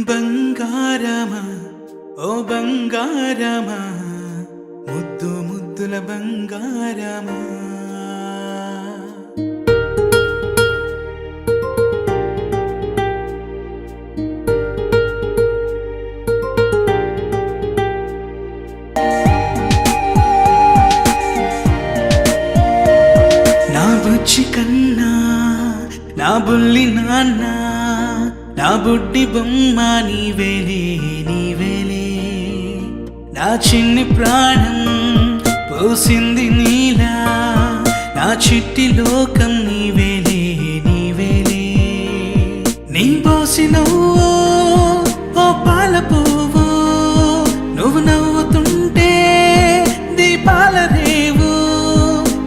బంగారమా ఓ బంగారమా ముద్దు ముద్దుల బంగారమా నా బుజ్జి కన్నా నా బుల్లి నాన్న నా బుడ్డి బొమ్మ నీవేలే నీవేలే నా చిన్ని ప్రాణం పోసింది నీలా నా చిట్టి లోకం నీవేలే నీవేలే నీ పోసినవో ఓ పాల పువ్వు నువ్వు నవ్వుతుంటే దీపాల రేవు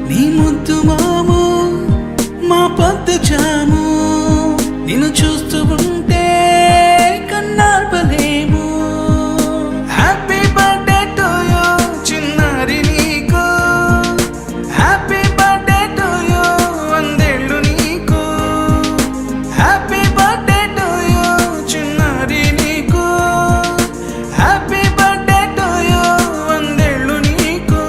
నీ ముద్దు మాము మా పొద్దు జాము నిన్ను చూస్తూ ఉంటే కన్నార్పలేము. హ్యాపీ బర్త్డే టు యూ చిన్నారి నీకు, హ్యాపీ బర్త్డే టు యూ వందేళ్ళు నీకు, హ్యాపీ బర్త్డే టు యూ చిన్నారి నీకు, హ్యాపీ బర్త్డే టు యూ వందేళ్ళు నీకు.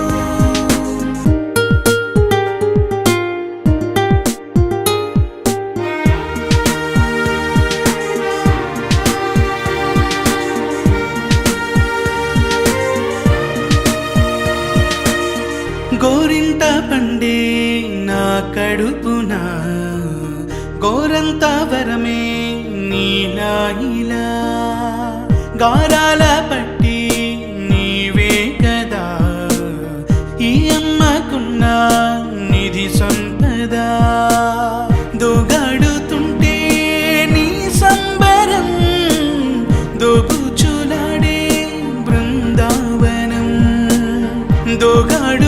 గోరింట పండే నా కడుపున గోరంత వరమే నీలా ఇలా గారాల పట్టి నీవే కదా ఈ అమ్మకున్న నిధి సంపద దోగాడుతుంటే నీ సంబరం దోబుచులాడే బృందావనం దోగాడు